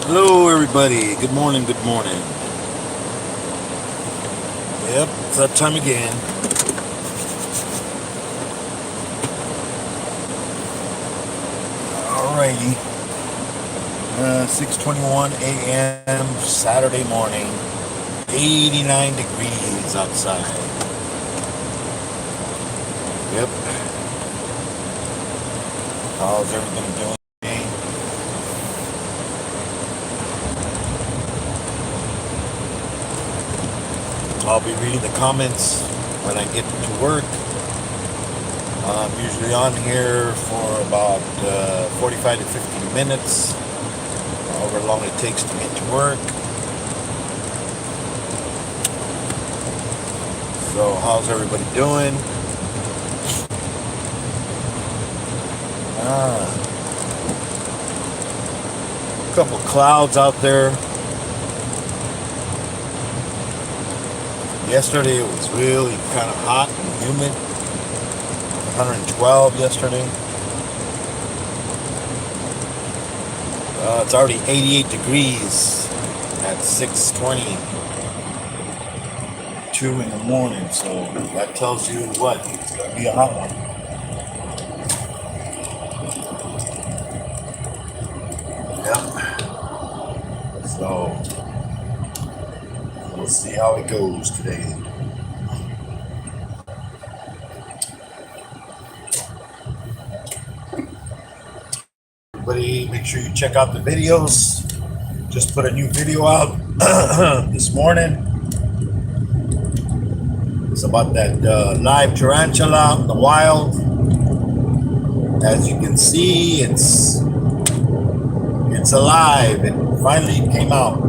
Hello, everybody. Good morning. Good morning. Yep, it's that time again. Alrighty. 6:21 a.m. Saturday morning. 89 degrees outside. Yep. How's everything doing today? I'll be reading the comments when I get to work. I'm usually on here for about 45 to 50 minutes, however long it takes to get to work. So, how's everybody doing? A couple clouds out there. Yesterday it was really kind of hot and humid. 112 yesterday. It's already 88 degrees at 6:22 in the morning, so that tells you what? It's gonna be a hot one. Yep. So we'll see how it goes today. Everybody, make sure you check out the videos. Just put a new video out this morning. It's about that live tarantula out in the wild. As you can see, it's alive. It finally came out.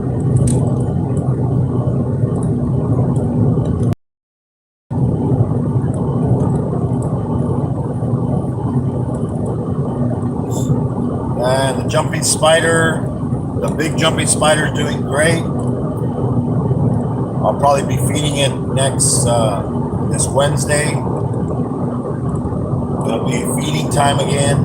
And the jumping spider, the big jumping spider, is doing great. I'll probably be feeding it this Wednesday. It'll be feeding time again.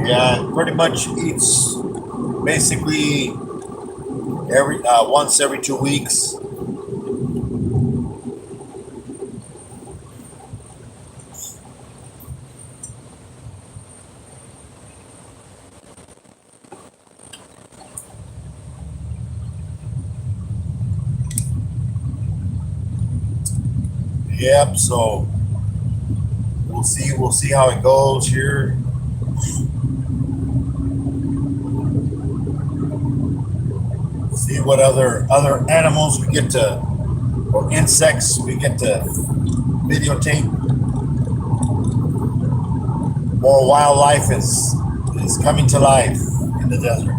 Yeah, it pretty much eats basically once every 2 weeks. Yep, so we'll see how it goes here. See what other animals we get to, or insects we get to videotape. More wildlife is coming to life in the desert.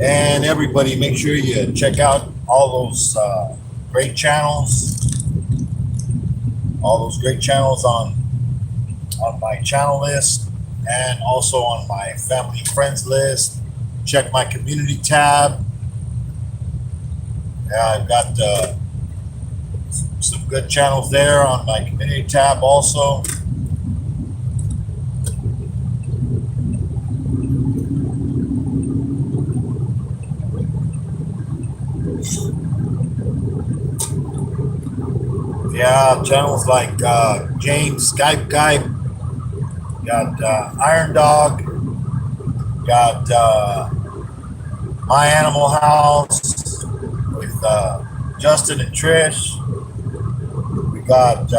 And everybody, make sure you check out all those great channels. All those great channels on my channel list, and also on my family and friends list. Check my community tab. Yeah, I've got some good channels there on my community tab also. Yeah, channels like James Skype Guy, got Iron Dog, got My Animal House with Justin and Trish. We got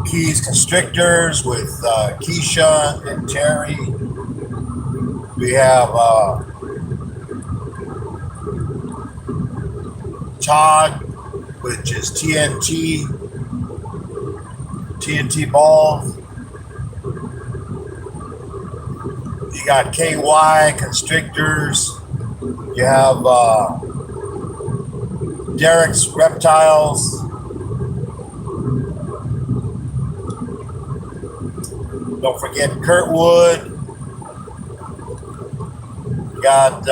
Keys Constrictors with Keisha and Terry. We have Todd, which is TNT balls. You got KY Constrictors. You have Derek's Reptiles. Don't forget Kurtwood. Got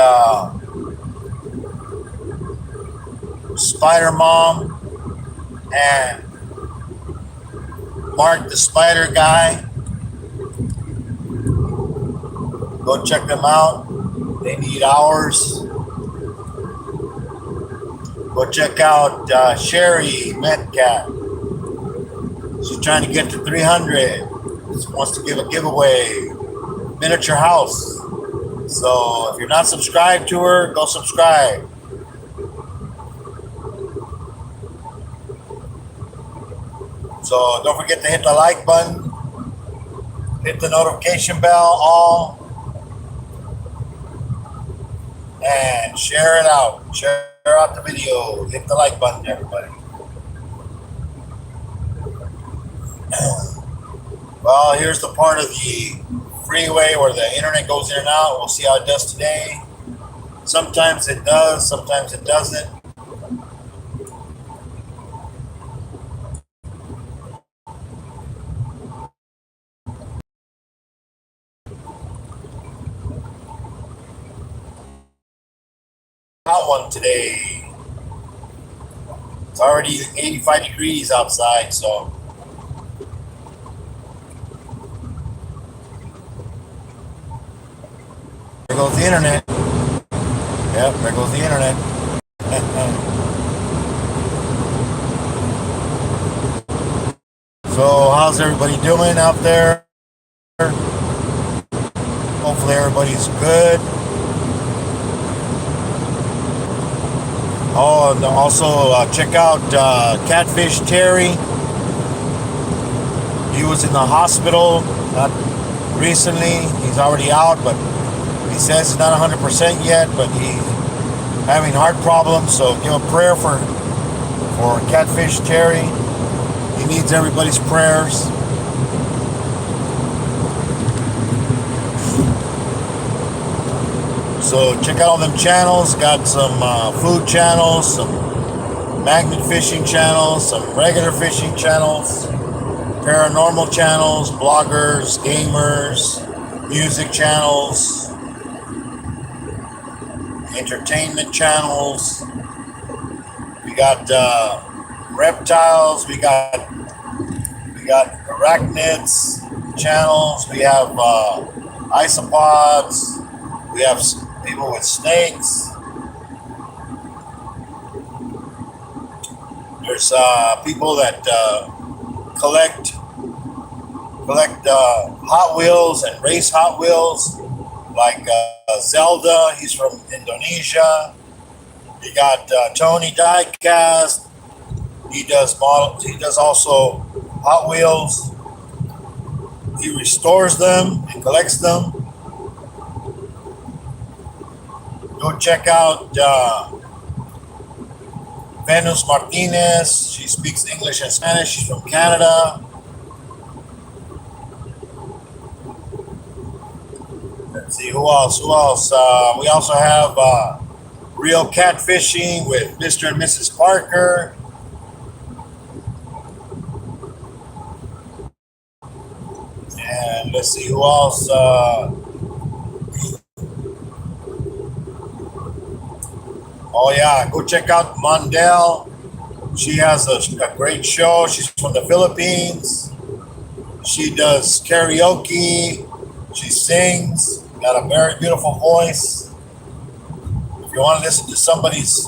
Spider Mom and Mark the Spider Guy. Go check them out. They need hours. Go check out Sherry Metcalf. She's trying to get to 300. She wants to give a giveaway. Miniature house. So if you're not subscribed to her, go subscribe. So don't forget to hit the like button, hit the notification bell, all, and share it out. Share out the video. Hit the like button, everybody. Well, here's the part of the freeway where the internet goes in and out. We'll see how it does today. Sometimes it does, sometimes it doesn't. Hot one today. It's already 85 degrees outside, so there goes the internet. Yep, there goes the internet. So how's everybody doing out there? Hopefully everybody's good. Oh, and also check out Catfish Terry. He was in the hospital not recently. He's already out, but he says he's not 100% yet, but he's having heart problems. So give a prayer for Catfish Terry. He needs everybody's prayers. So check out all them channels. Got some food channels, some magnet fishing channels, some regular fishing channels, paranormal channels, bloggers, gamers, music channels, entertainment channels. We got reptiles. We got arachnids channels. We have isopods. We have people with snakes. There's people that collect Hot Wheels and race Hot Wheels, like Zelda. He's from Indonesia. You got Tony Diecast. He does models. He does also Hot Wheels. He restores them and collects them. Go check out Venus Martinez. She speaks English and Spanish. She's from Canada. Let's see, who else? We also have Real Catfishing with Mr. and Mrs. Parker. And let's see, who else? Oh yeah, go check out Mondel. She has a great show. She's from the Philippines. She does karaoke. She sings. Got a very beautiful voice. If you want to listen to somebody's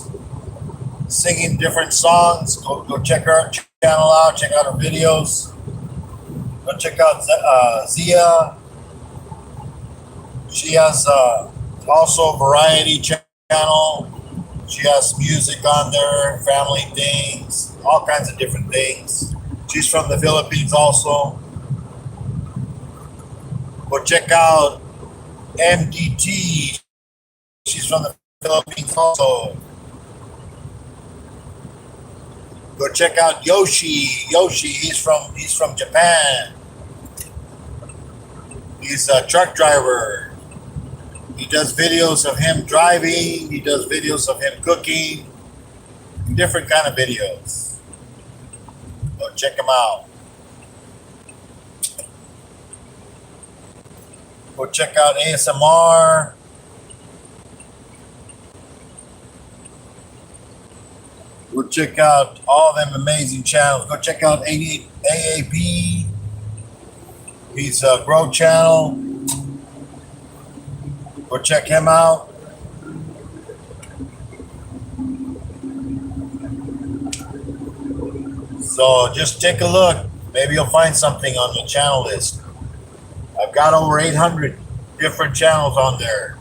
singing different songs, go check her channel out. Check out her videos. Go check out Zia. She has also a variety channel. She has music on there, family things, all kinds of different things. She's from the Philippines also. Go check out MDT. She's from the Philippines also. Go check out Yoshi. He's from Japan. He's a truck driver. He does videos of him driving. He does videos of him cooking. Different kind of videos. Go check him out. Go check out ASMR. Go check out all them amazing channels. Go check out AAP. He's a Grow channel. Go check him out. So just take a look. Maybe you'll find something on the channel list. I've got over 800 different channels on there.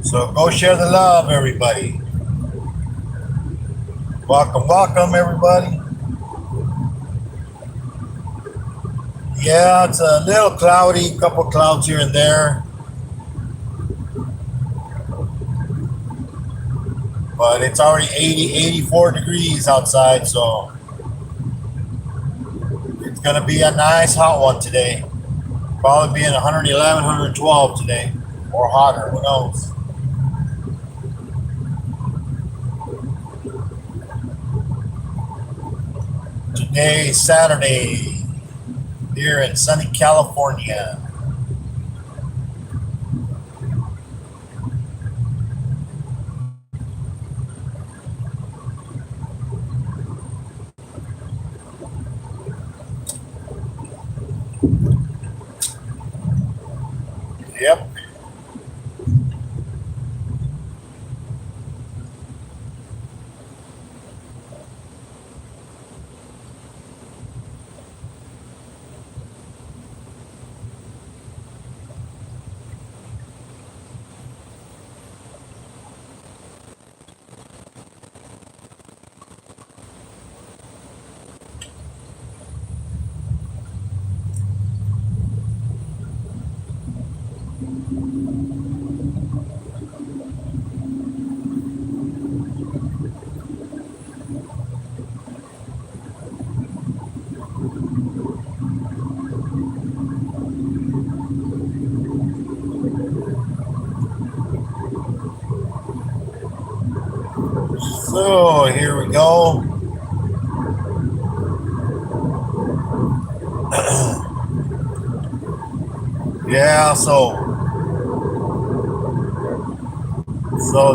So go share the love, everybody. Welcome, welcome, everybody. Yeah, it's a little cloudy, couple clouds here and there. But it's already 80, 84 degrees outside, so it's going to be a nice hot one today. Probably being 111, 112 today, or hotter, who knows. Today, Saturday, here in sunny California. Yep. So here we go. Yeah, so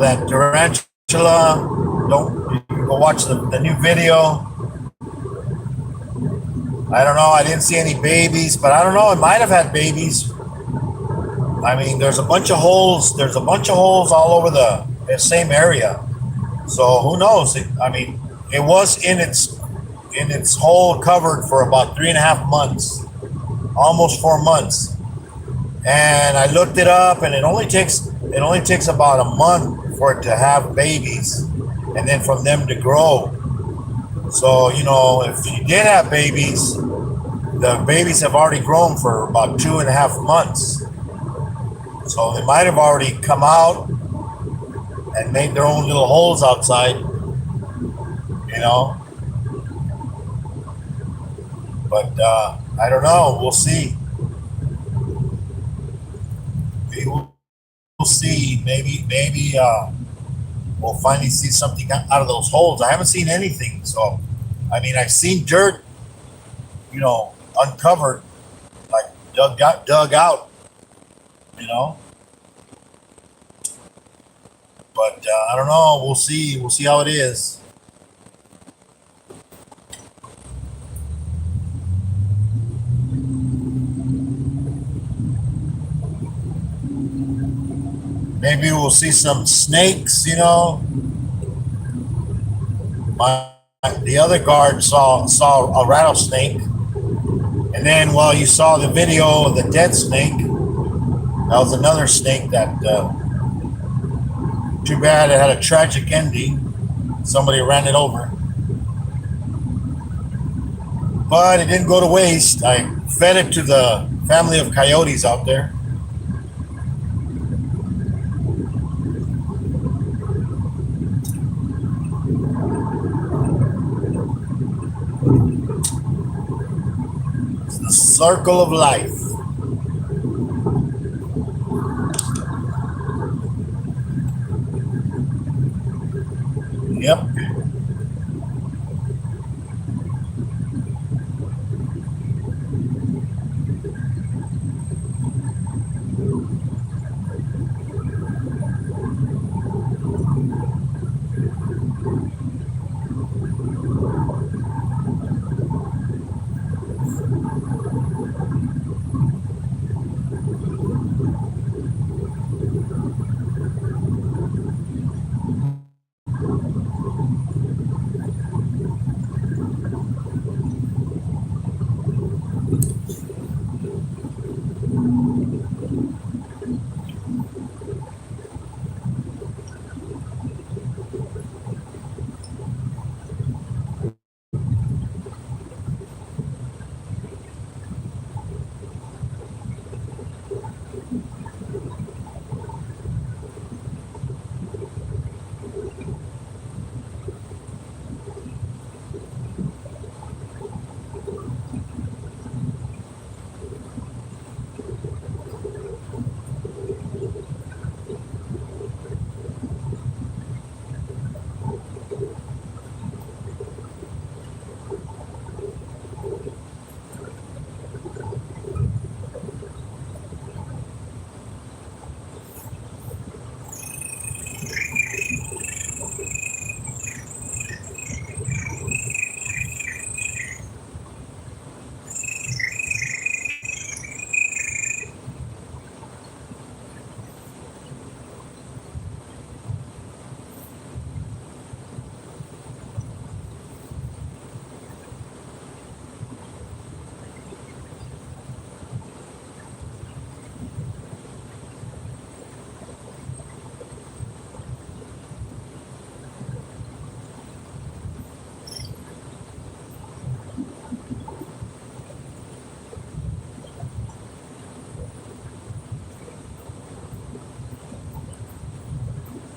that tarantula, you can go watch the new video. I don't know, I didn't see any babies, but I don't know, it might have had babies. I mean, there's a bunch of holes all over the same area. So who knows? It was in its hole covered for about 3.5 months, almost 4 months. And I looked it up, and it only takes about a month for it to have babies, and then from them to grow. So if you did have babies, the babies have already grown for about 2.5 months. So they might have already come out and made their own little holes outside, But I don't know. We'll see. We'll see. Maybe we'll finally see something out of those holes. I haven't seen anything. So, I've seen dirt, uncovered, like dug out, But I don't know. We'll see. We'll see how it is. Maybe we'll see some snakes. The other guard saw a rattlesnake, and then while you saw the video of the dead snake, that was another snake that. Too bad it had a tragic ending. Somebody ran it over. But it didn't go to waste. I fed it to the family of coyotes out there. It's the circle of life. Yep.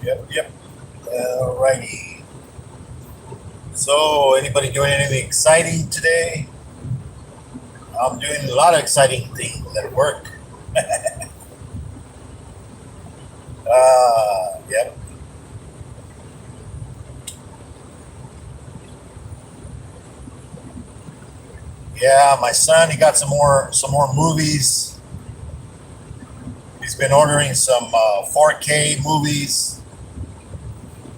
Yep. Alrighty. So, anybody doing anything exciting today? I'm doing a lot of exciting things at work. Yep. Yeah, my son, he got some more movies. He's been ordering some 4K movies.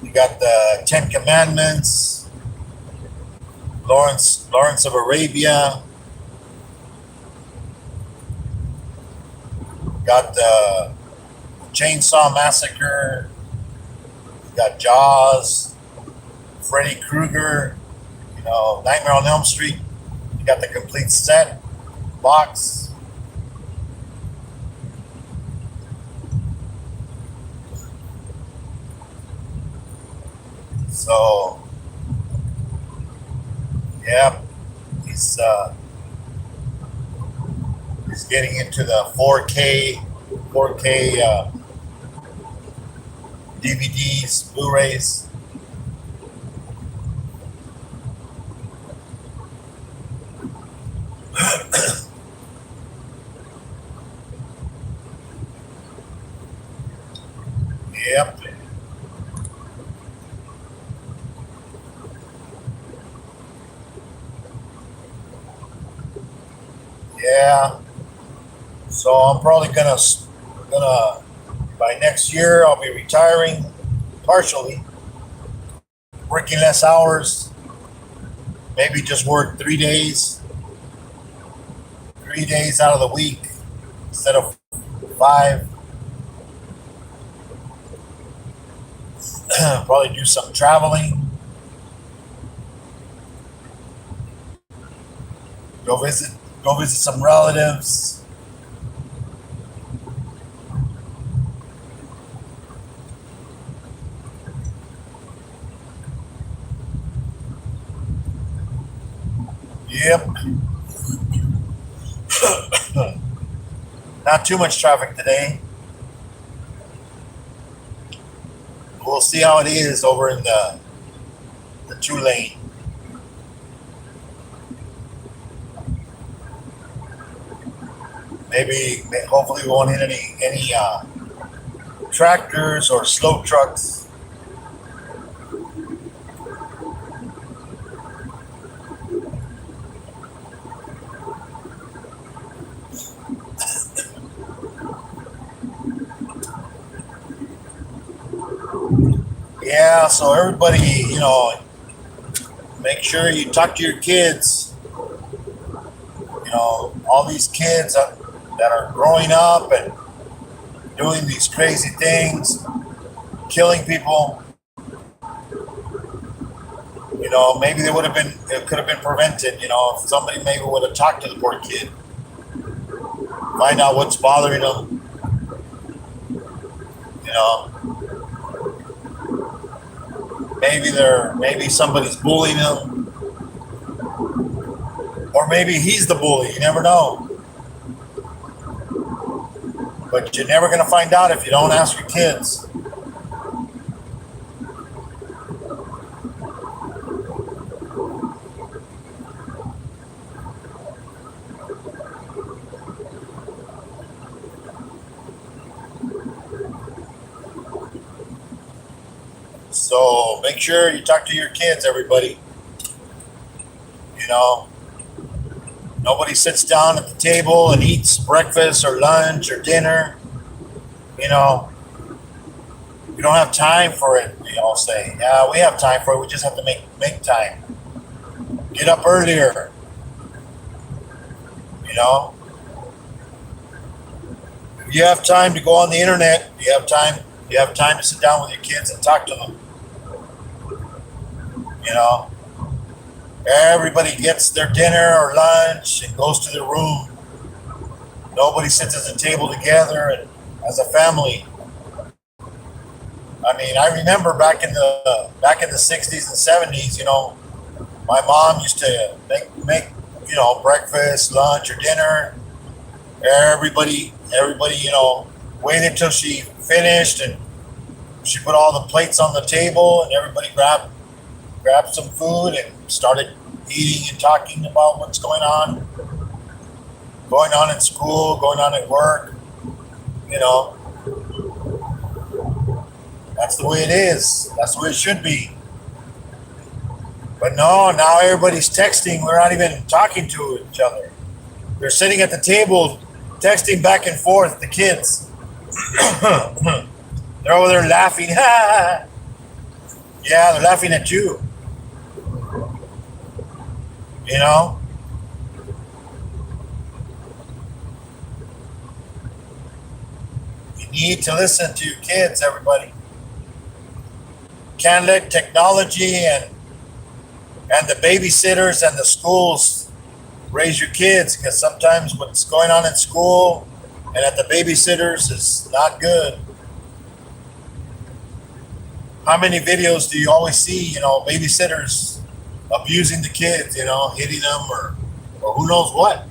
He got the Ten Commandments, Lawrence of Arabia. Got the Chainsaw Massacre. Got Jaws, Freddy Krueger. Nightmare on Elm Street. You got the complete set box. So, yeah, he's uh, he's getting into the 4K DVDs, Blu-rays. Yep. Yeah. So I'm probably gonna by next year I'll be retiring partially, working less hours. Maybe just work 3 days out of the week instead of 5. Probably do some traveling. Go visit Go visit some relatives. Yep. Not too much traffic today. We'll see how it is over in the 2 lane. Hopefully we won't hit any tractors or slow trucks. Yeah, so everybody, make sure you talk to your kids. All these kids that are growing up and doing these crazy things, killing people. Maybe it could have been prevented. If somebody maybe would have talked to the poor kid, find out what's bothering them. Maybe somebody's bullying him, or maybe he's the bully. You never know. But you're never going to find out if you don't ask your kids. So make sure you talk to your kids, everybody. Nobody sits down at the table and eats breakfast or lunch or dinner. We don't have time for it. We all say, yeah, we have time for it. We just have to make time. Get up earlier. If you have time to go on the internet, you have time to sit down with your kids and talk to them. Everybody gets their dinner or lunch and goes to their room. Nobody sits at the table together and as a family. I remember back in the '60s and '70s. My mom used to make breakfast, lunch, or dinner. Everybody, waited till she finished and she put all the plates on the table, and everybody grabbed some food and started eating and talking about what's going on in school, going on at work. You know, that's the way it is. That's the way it should be. But no, now everybody's texting. We're not even talking to each other. They're sitting at the table, texting back and forth, the kids. They're over there laughing. Yeah, they're laughing at you. You know? You need to listen to your kids, everybody. Can't let technology and the babysitters and the schools raise your kids, because sometimes what's going on in school and at the babysitters is not good. How many videos do you always see, you know, babysitters abusing the kids, you know, hitting them or who knows what?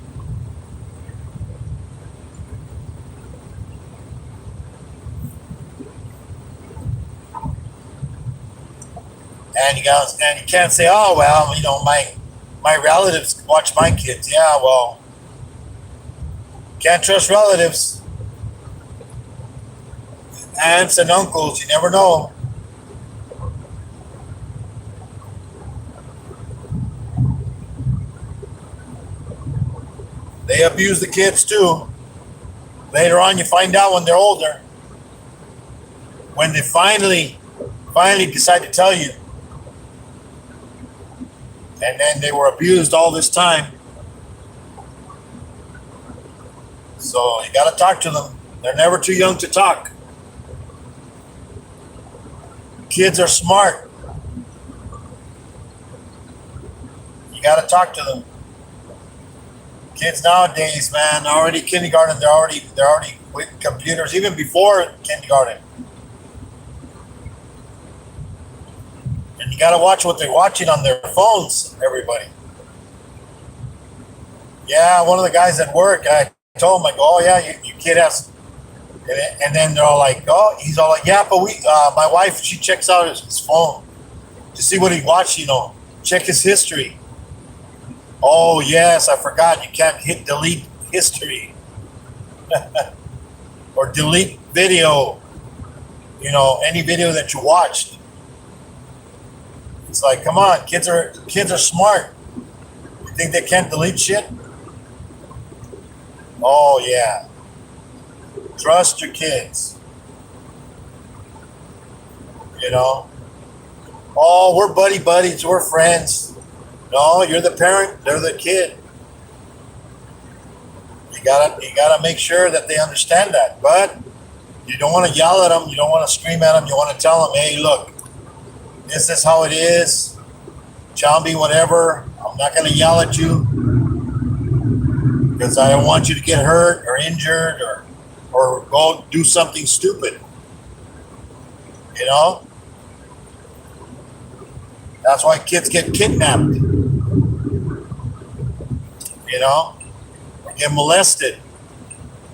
And you can't say, oh well, you know, my relatives watch my kids. Yeah, well, can't trust relatives. Aunts and uncles, you never know. They abuse the kids too. Later on, you find out when they're older, when they finally decide to tell you, and then they were abused all this time. So you got to talk to them. They're never too young to talk. Kids are smart. You got to talk to them. Kids nowadays, man, already kindergarten, they're already with computers, even before kindergarten. And you got to watch what they're watching on their phones, everybody. Yeah, one of the guys at work, I told him, I go, oh yeah, your kid has, and then they're all like, oh, he's all like, yeah, but my wife, she checks out his phone to see what he watched, you know, check his history. Oh yes, I forgot, you can't hit delete history or delete video, you know, any video that you watched. It's like, come on, kids are smart. You think they can't delete shit? Oh yeah. Trust your kids. You know? Oh, we're buddies, we're friends. No, you're the parent, they're the kid. You gotta make sure that they understand that. But you don't want to yell at them, you don't want to scream at them, you want to tell them, hey, look, this is how it is. Chambi, whatever. I'm not gonna yell at you because I don't want you to get hurt or injured or go do something stupid. You know? That's why kids get kidnapped. You know? Or get molested.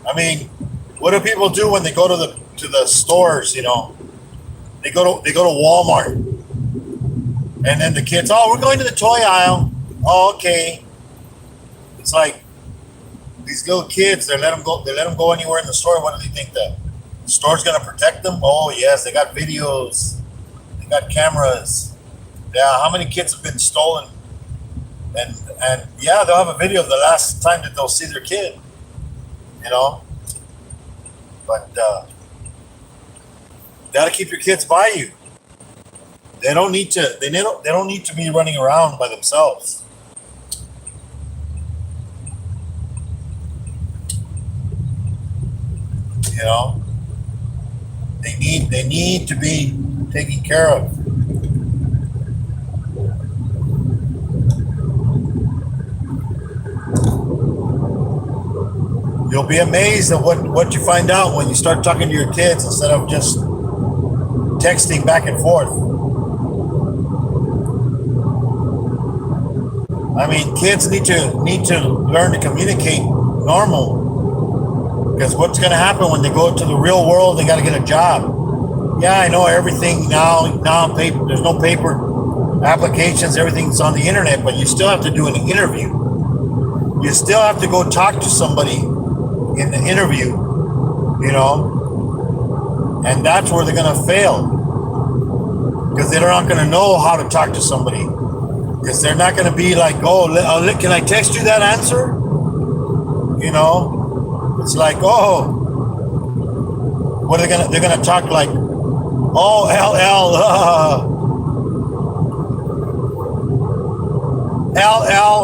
I mean, what do people do when they go to the stores, you know? They go to Walmart. And then the kids, oh, we're going to the toy aisle. Oh, okay. It's like these little kids, they let them go anywhere in the store. What do they think, the store's gonna protect them? Oh yes, they got videos, they got cameras. Yeah, how many kids have been stolen? And yeah, they'll have a video of the last time that they'll see their kid. You know? But gotta keep your kids by you. They don't need to be running around by themselves. You know? They need to be taken care of. You'll be amazed at what you find out when you start talking to your kids instead of just texting back and forth. I mean, kids need to learn to communicate normal. Because what's going to happen when they go to the real world? They got to get a job. Yeah, I know everything now. Now, paper. There's no paper applications. Everything's on the internet, but you still have to do an interview. You still have to go talk to somebody in the interview. You know, and that's where they're gonna fail because they're not gonna know how to talk to somebody. Because they're not gonna be like, oh, can I text you that answer? You know, it's like, oh, what are they gonna? They're gonna talk like, oh, LL,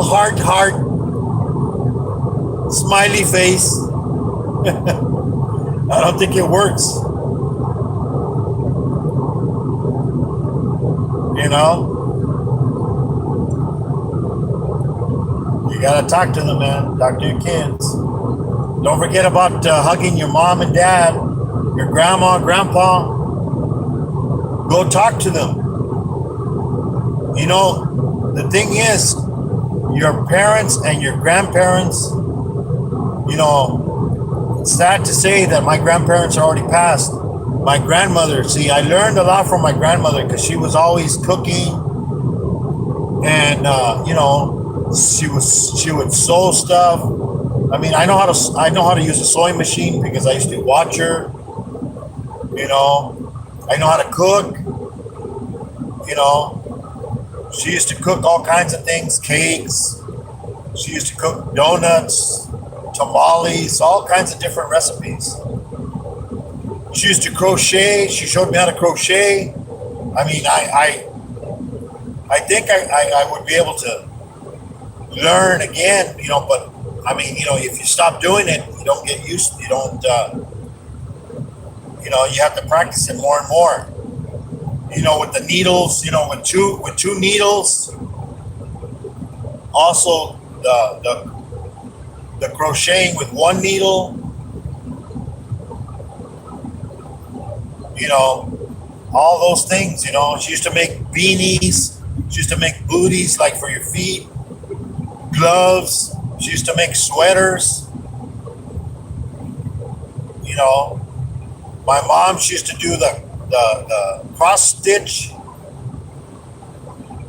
heart, smiley face. I don't think it works. You know, you gotta talk to them, man. Talk to your kids. Don't forget about hugging your mom and dad, your grandma, grandpa. Go talk to them. You know, the thing is, your parents and your grandparents, you know, it's sad to say that my grandparents are already passed. My grandmother, see, I learned a lot from my grandmother because she was always cooking, and you know, she would sew stuff. I mean, I know how to use a sewing machine because I used to watch her. You know, I know how to cook. You know, she used to cook all kinds of things, cakes. She used to cook donuts, tamales, all kinds of different recipes. She used to crochet. She showed me how to crochet. I mean, I think I would be able to learn again, you know, but I mean, you know, if you stop doing it, you don't get used, you don't, you know, you have to practice it more and more. You know, with the needles, you know, with two needles. Also, the crocheting with one needle. You know, all those things. You know, she used to make beanies. She used to make booties like for your feet, gloves. She used to make sweaters. You know, my mom, she used to do the cross stitch,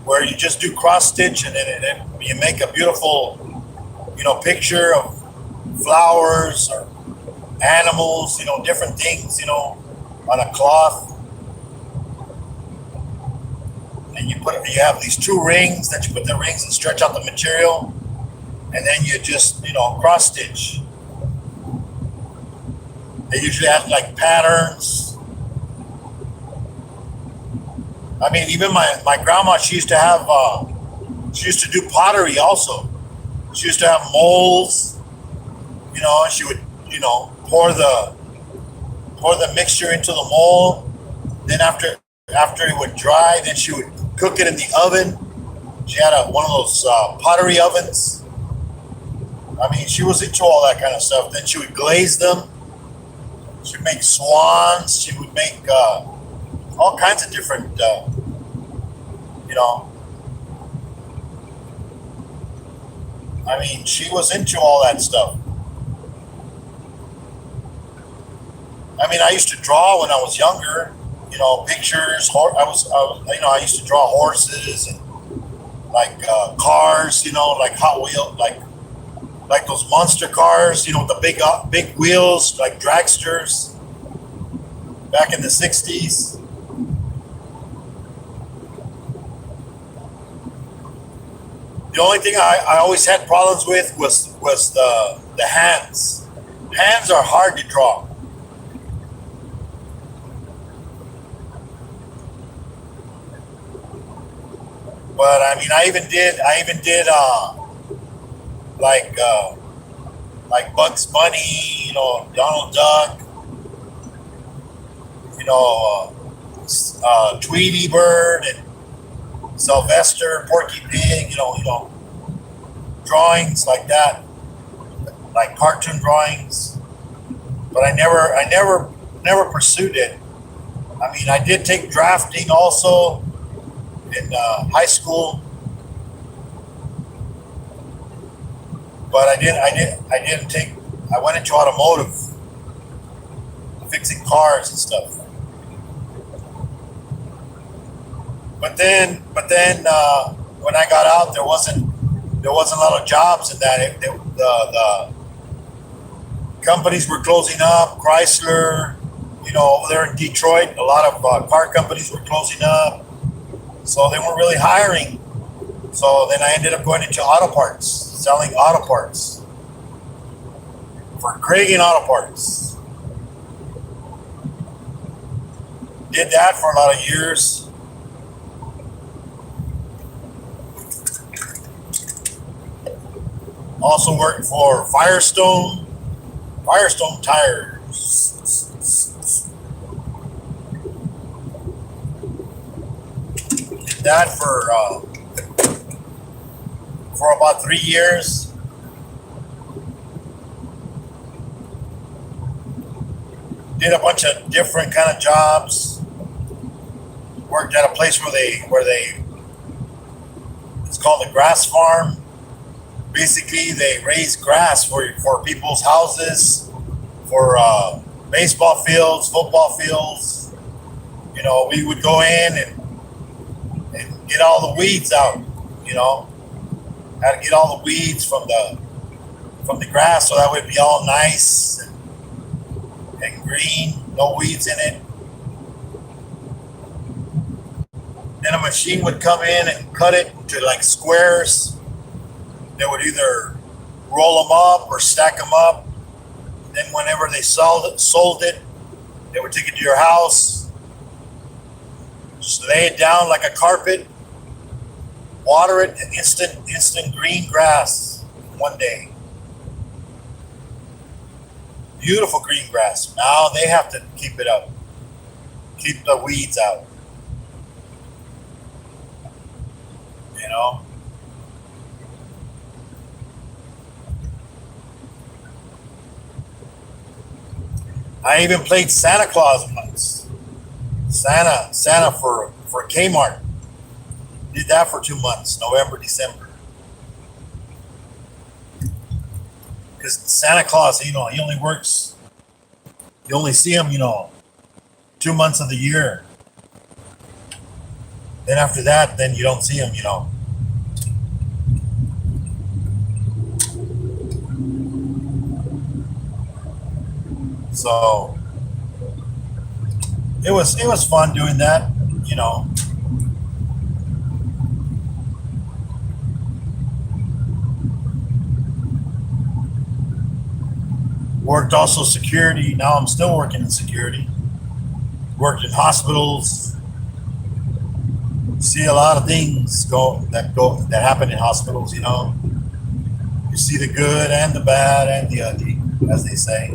where you just do cross stitch and then you make a beautiful, you know, picture of flowers or animals, you know, different things, you know, on a cloth. And you have these two rings that you put the rings and stretch out the material, and then you just, you know, cross stitch. They usually have like patterns. I mean, even my grandma, she used to do pottery also. She used to have molds, you know, and she would, you know, pour the mixture into the mold. Then after it would dry, then she would cook it in the oven. She had one of those pottery ovens. I mean, she was into all that kind of stuff. Then she would glaze them. She would make swans. She would make all kinds of different, you know. I mean, she was into all that stuff. I mean, I used to draw when I was younger. You know, pictures. You know, I used to draw horses and like cars. You know, like Hot Wheels, like those monster cars. You know, the big wheels, like dragsters. Back in the '60s. The only thing I always had problems with was the hands. Hands are hard to draw. But I mean, I even did like like Bugs Bunny, you know, Donald Duck, you know, Tweety Bird and Sylvester, Porky Pig, you know, drawings like that, like cartoon drawings. But never pursued it. I mean, I did take drafting also in high school, but I didn't take. I went into automotive, fixing cars and stuff. But then when I got out, there wasn't a lot of jobs in that. The companies were closing up. Chrysler, over there in Detroit, a lot of car companies were closing up, so they weren't really hiring. So then I ended up going into auto parts, selling auto parts for Cragen Auto Parts. Did that for a lot of years. Also worked for Firestone Tires. Did that for about 3 years. Did a bunch of different kind of jobs. Worked at a place where they it's called a grass farm. Basically, they raise grass for people's houses, for baseball fields, football fields. We would go in and get all the weeds out. Had to get all the weeds from the grass so that would be all nice and green, no weeds in it. Then a machine would come in and cut it into like squares. They would either roll them up or stack them up. Then whenever they sold it, they would take it to your house, just lay it down like a carpet, water it, and instant green grass one day. Beautiful green grass. Now they have to keep it up, keep the weeds out. You know. I even played Santa Claus once. Santa for Kmart. Did that for 2 months, November, December. Because Santa Claus, he only works. You only see him, 2 months of the year. Then after that, then you don't see him, So it was fun doing that, Worked also security. Now I'm still working in security. Worked in hospitals. See a lot of things that happen in hospitals, You see the good and the bad and the ugly, as they say.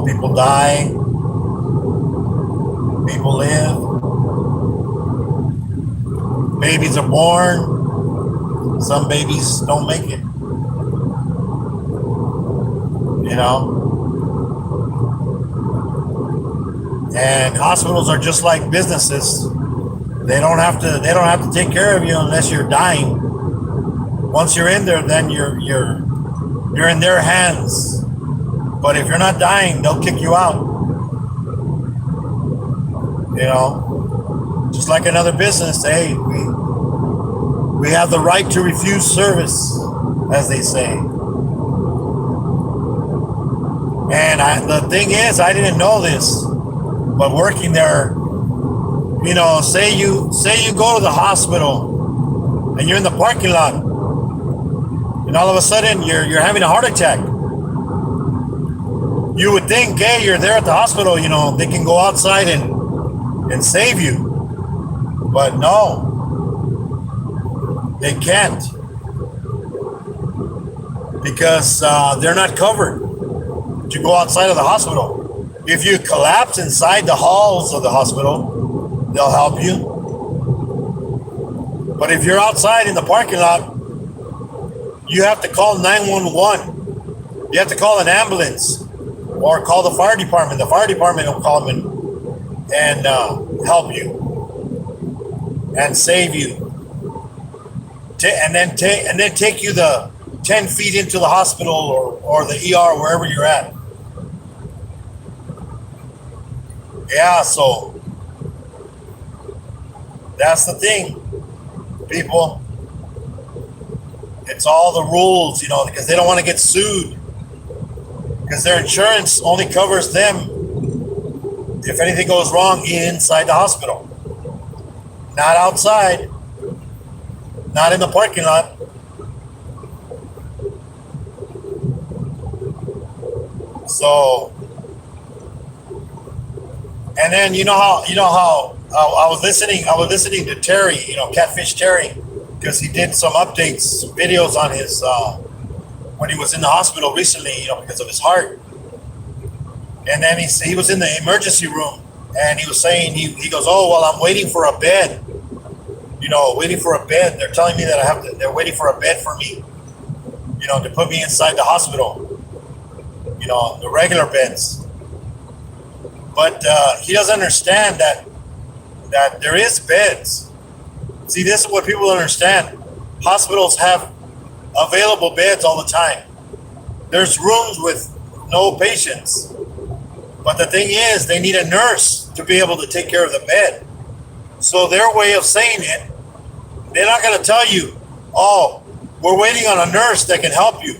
People die, people live, babies are born, some babies don't make it, And hospitals are just like businesses. They don't have to take care of you unless you're dying. Once you're in there, then you're in their hands. But if you're not dying, they'll kick you out. Just like another business. Hey, we have the right to refuse service, as they say. And the thing is, I didn't know this, but working there, say you go to the hospital and you're in the parking lot, and all of a sudden you're having a heart attack. You would think, hey, you're there at the hospital, they can go outside and save you. But no, they can't. Because they're not covered to go outside of the hospital. If you collapse inside the halls of the hospital, they'll help you. But if you're outside in the parking lot, you have to call 911. You have to call an ambulance. Or call the fire department. The fire department will come and help you and save you, and then take you the 10 feet into the hospital or the ER, wherever you're at. Yeah, so that's the thing, people. It's all the rules, because they don't want to get sued. Because their insurance only covers them if anything goes wrong inside the hospital. Not outside, not in the parking lot. So, and then you know how I was listening to Terry, Catfish Terry, because he did some updates, videos on his when he was in the hospital recently, because of his heart. And then he was in the emergency room, and he was saying he goes, oh well, I'm waiting for a bed, waiting for a bed. They're telling me that they're waiting for a bed for me, to put me inside the hospital, the regular beds. But he doesn't understand that there is beds. See, this is what people don't understand. Hospitals have available beds all the time. There's rooms with no patients. But the thing is, they need a nurse to be able to take care of the bed. So their way of saying it, they're not going to tell you, oh, we're waiting on a nurse that can help you.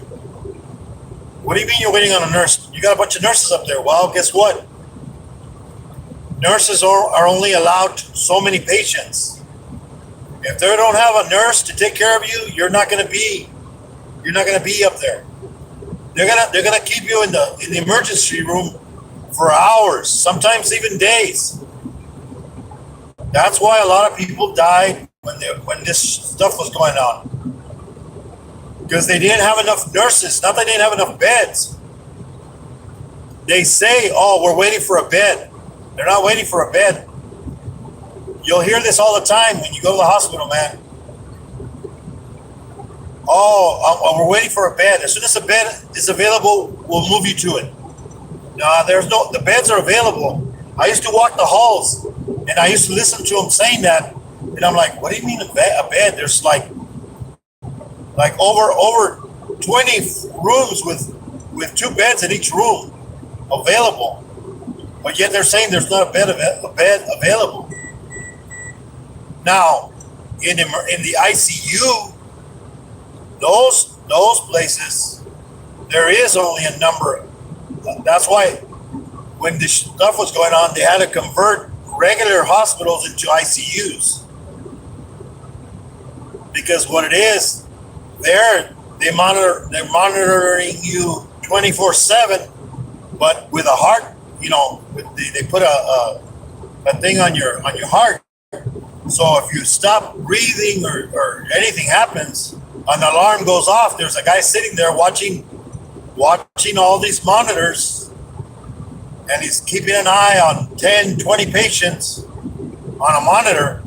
What do you mean you're waiting on a nurse? You got a bunch of nurses up there. Well, guess what? Nurses are only allowed so many patients. If they don't have a nurse to take care of you, you're not going to be up there. They're gonna keep you in the emergency room for hours, sometimes even days. That's why a lot of people died when this stuff was going on, because they didn't have enough nurses. Not that they didn't have enough beds. They say, "Oh, we're waiting for a bed." They're not waiting for a bed. You'll hear this all the time when you go to the hospital, man. Oh, we're waiting for a bed. As soon as a bed is available, we'll move you to it. No, the beds are available. I used to walk the halls, and I used to listen to them saying that, and I'm like, what do you mean a bed? There's like over 20 rooms with 2 beds in each room available, but yet they're saying there's not a bed available. Now, in the ICU, those places, there is only a number. That's why when this stuff was going on, they had to convert regular hospitals into ICUs. Because what it is, they're monitoring you 24/7, but with a heart, they put a thing on your heart. So if you stop breathing or anything happens, an alarm goes off. There's a guy sitting there watching all these monitors, and he's keeping an eye on 10, 20 patients on a monitor.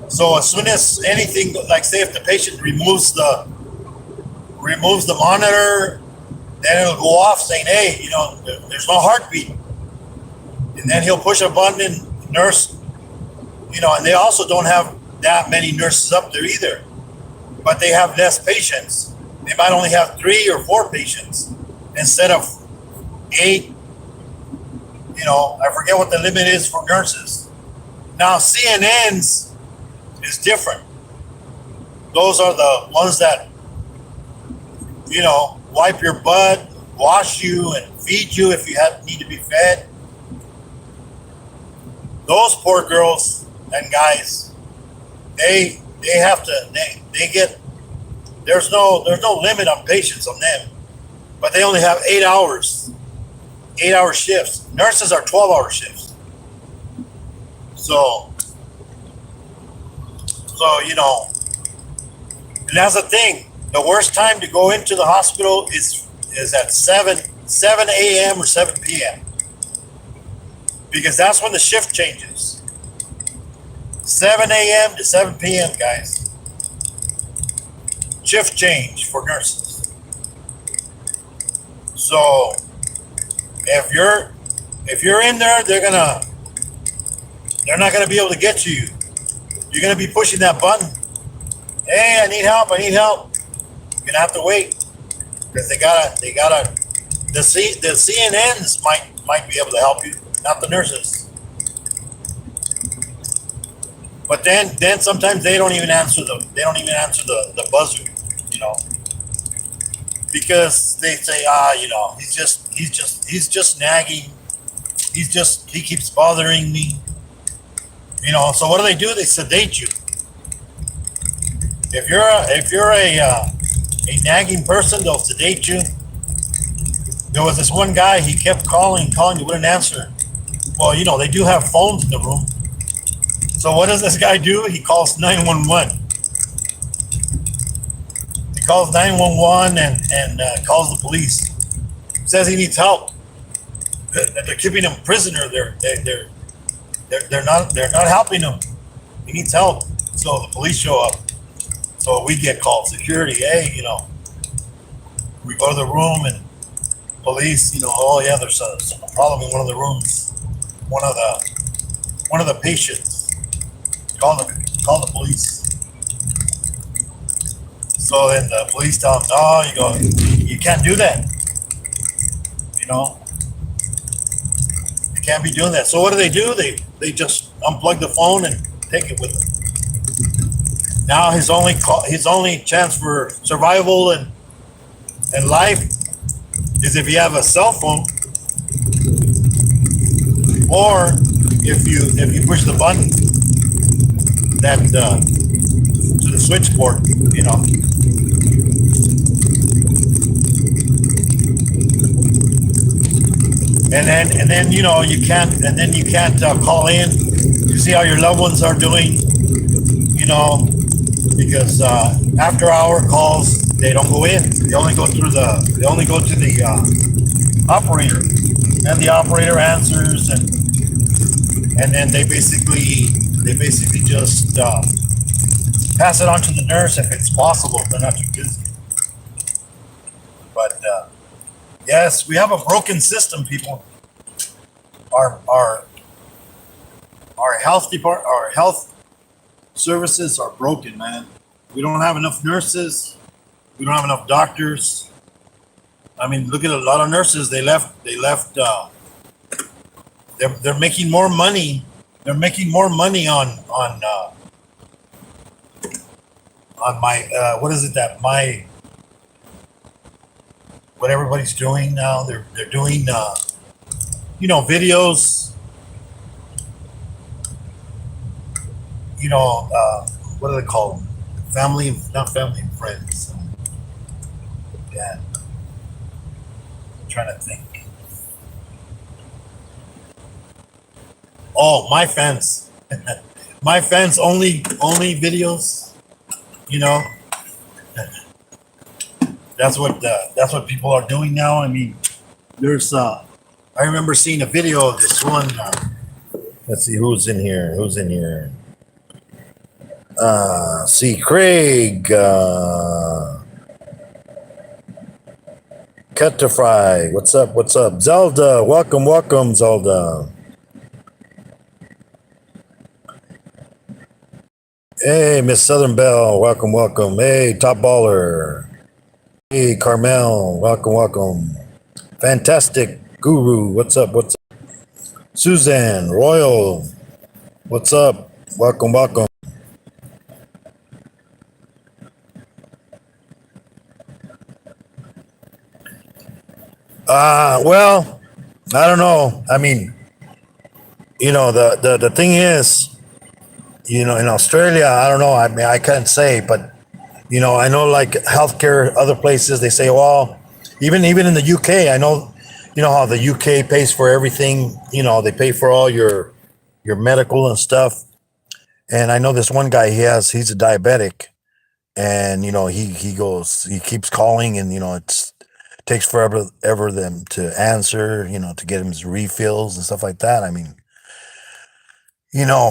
So as soon as anything, like say if the patient removes the monitor, then it'll go off saying, hey, there's no heartbeat. And then he'll push a button and nurse, and they also don't have that many nurses up there either. But they have less patients. They might only have 3 or 4 patients instead of 8. I forget what the limit is for nurses. Now CNNs is different. Those are the ones that, wipe your butt, wash you, and feed you if you need to be fed. Those poor girls and guys, they have to, they get, there's no limit on patients on them, but they only have 8 hours, 8-hour shifts. Nurses are 12-hour shifts. So, and that's the thing. The worst time to go into the hospital is at 7 a.m. or 7 p.m. because that's when the shift changes. 7 a.m. to 7 p.m., guys. Shift change for nurses. So if you're in there, they're not gonna be able to get to you. You're gonna be pushing that button. Hey, I need help. You're gonna have to wait because the CNNs might be able to help you, not the nurses. But then sometimes they don't even answer the buzzer, you know, because they say, he's just nagging. He keeps bothering me, you know. So what do? They sedate you. If you're a nagging person, they'll sedate you. There was this one guy. He kept calling, you wouldn't answer. Well, they do have phones in the room. So what does this guy do? He calls 911. He calls 911 and calls the police. Says he needs help. They're keeping him prisoner. They're not helping him. He needs help. So the police show up. So we get called security. Hey, we go to the room and police. Oh yeah, there's a problem in one of the rooms. One of the patients. Call the police. So then the police tell him, no, you can't do that. You can't be doing that. So what do? They just unplug the phone and take it with them. Now his only chance for survival and life is if you have a cell phone, or if you push the button that to the switchboard, and then you can't call in to see how your loved ones are doing, because after hour calls, they don't go in. They only go to the operator, and the operator answers, and then they basically just pass it on to the nurse if it's possible, if they're not too busy. But yes, we have a broken system, people. Our health services are broken, man. We don't have enough nurses. We don't have enough doctors. I mean, look at a lot of nurses. They left. They're making more money. They're making more money on my what is it that my what everybody's doing now. They're doing videos. What do they call them? Not family and friends. Yeah, I'm trying to think. Oh, my fans. My fans only videos. That's what people are doing now. I mean, there's I remember seeing a video of this one. Let's see who's in here. See Craig, Cut to Fry. What's up? Zelda, welcome, Zelda. Hey, Miss Southern Belle, welcome. Hey, Top Baller. Hey, Carmel, welcome. Fantastic Guru, what's up? Suzanne Royal, what's up? Welcome. Well, I don't know. I mean, the thing is, in Australia, I don't know. I mean, I can't say, but I know like healthcare, other places, they say, well, even in the UK, I know, how the UK pays for everything. They pay for all your medical and stuff. And I know this one guy, he's a diabetic, and he keeps calling, and it takes forever them to answer, to get him his refills and stuff like that. I mean,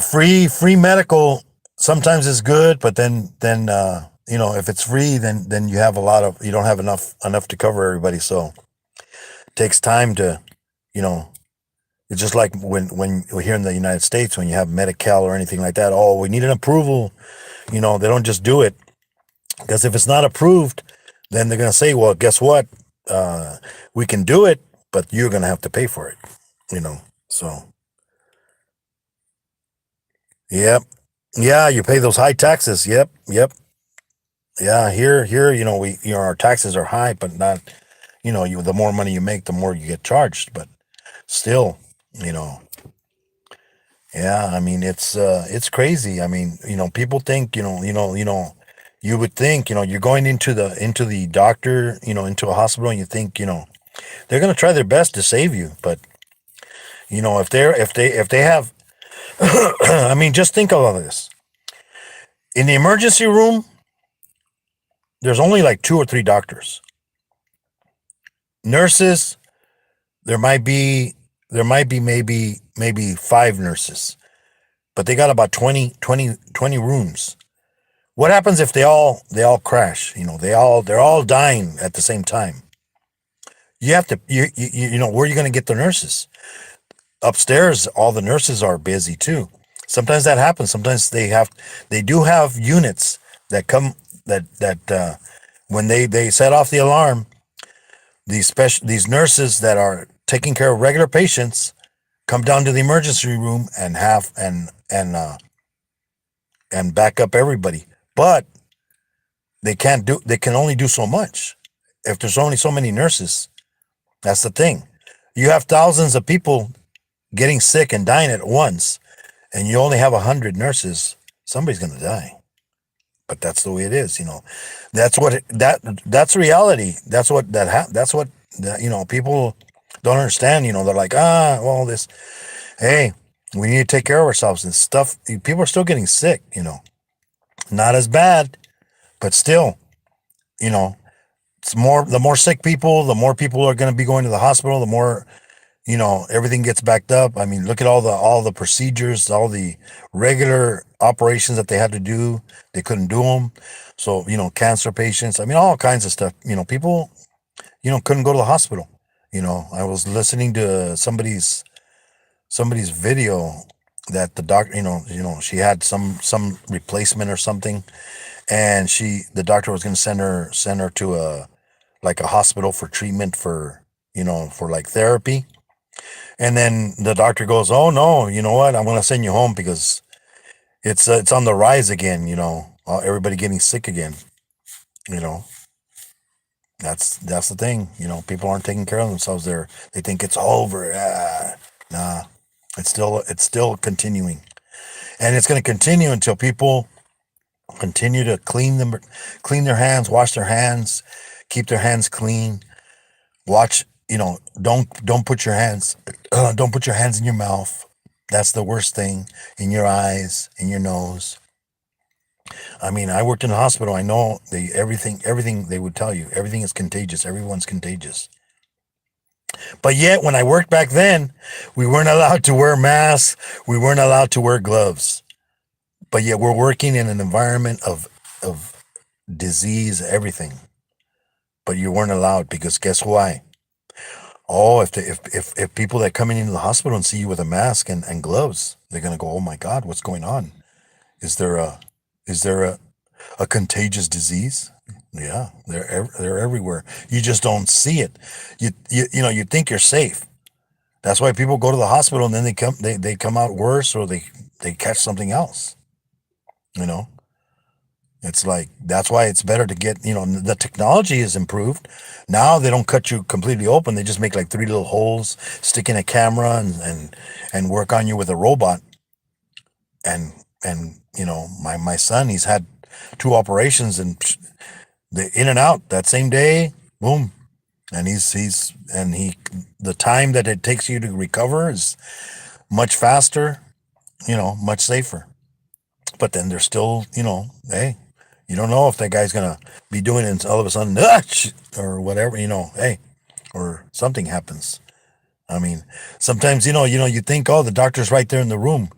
free medical sometimes is good, but then if it's free, then you don't have enough to cover everybody. So it takes time to, it's just like when we're here in the United States, when you have Medi-Cal or anything like that. Oh, we need an approval. They don't just do it, because if it's not approved, then they're going to say, well, guess what? We can do it, but you're going to have to pay for it, so. Yep. Yeah, you pay those high taxes. Yep, yep. Yeah, here, our taxes are high, but not, the more money you make, the more you get charged. But still, you know, yeah, I mean, it's crazy. I mean, people think, you would think, you're going into the doctor, into a hospital, and you think, they're gonna try their best to save you, but if they have, I mean, just think of all this. In the emergency room, there's only like two or three doctors. Nurses, there might be maybe five nurses, but they got about 20 rooms. What happens if they all crash? They're all dying at the same time. You have to where are you going to get the nurses? Upstairs, all the nurses are busy too. Sometimes that happens. Sometimes they do have units that come that when they set off the alarm, these nurses that are taking care of regular patients come down to the emergency room and back up everybody. But they can only do so much if there's only so many nurses. That's the thing. You have thousands of people getting sick and dying at once, and you only have 100 nurses. Somebody's going to die. But that's the way it is. That's reality. That's what people don't understand. They're like, well, this. Hey, we need to take care of ourselves and stuff. People are still getting sick. Not as bad, but still, you know, it's more. The more sick people, the more people are going to be going to the hospital. The more everything gets backed up. I mean, look at all the procedures, all the regular operations that they had to do. They couldn't do them. So cancer patients. I mean, all kinds of stuff. People couldn't go to the hospital. I was listening to somebody's video that the doctor, she had some replacement or something, and the doctor was going to send her to a like a hospital for treatment for like therapy. And then the doctor goes, "Oh no, you know what? I'm going to send you home because it's on the rise again. Everybody getting sick again. You know, that's the thing. People aren't taking care of themselves. They think it's over. Nah, it's still continuing, and it's going to continue until people continue to clean their hands, wash their hands, keep their hands clean. Watch, don't put your hands in your mouth. That's the worst thing. In your eyes, in your nose. I mean, I worked in a hospital. I know everything they would tell you. Everything is contagious. Everyone's contagious. But yet, when I worked back then, we weren't allowed to wear masks. We weren't allowed to wear gloves. But yet, we're working in an environment of disease, everything. But you weren't allowed because guess why? Oh, if people that coming into the hospital and see you with a mask and gloves, they're gonna go, "Oh my God, what's going on? Is there a is there a contagious disease?" Yeah, they're everywhere. You just don't see it. You think you're safe. That's why people go to the hospital and then they come out worse, or they catch something else. You know, it's like that's why it's better to get. The technology is improved. Now they don't cut you completely open. They just make like three little holes, stick in a camera, and work on you with a robot. And my son, he's had two operations, and the in and out that same day, boom. And the time that it takes you to recover is much faster, much safer. But then there's still, hey, you don't know if that guy's gonna be doing it and all of a sudden, or whatever, hey, or something happens. I mean, sometimes, you think, oh, the doctor's right there in the room.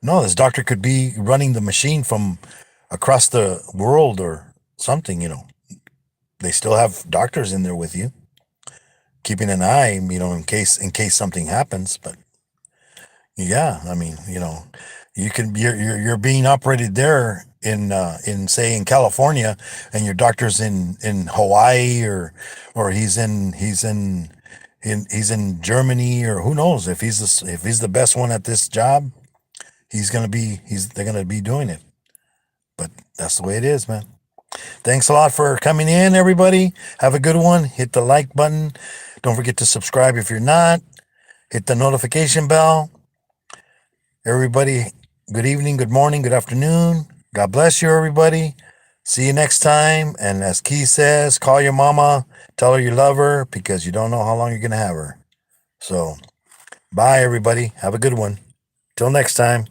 No, this doctor could be running the machine from across the world or something. They still have doctors in there with you, keeping an eye, in case something happens. But yeah, I mean, you're being operated there in say in California, and your doctor's in Hawaii, or he's in Germany, or who knows if he's the best one at this job. they're gonna be doing it. But that's the way it is, man. Thanks a lot for coming in, everybody. Have a good one. Hit the like button. Don't forget to subscribe if you're not. Hit the notification bell. Everybody, good evening, good morning, good afternoon. God bless you, everybody. See you next time. And as Keith says, call your mama, tell her you love her, because you don't know how long you're going to have her. So, bye, everybody. Have a good one. Till next time.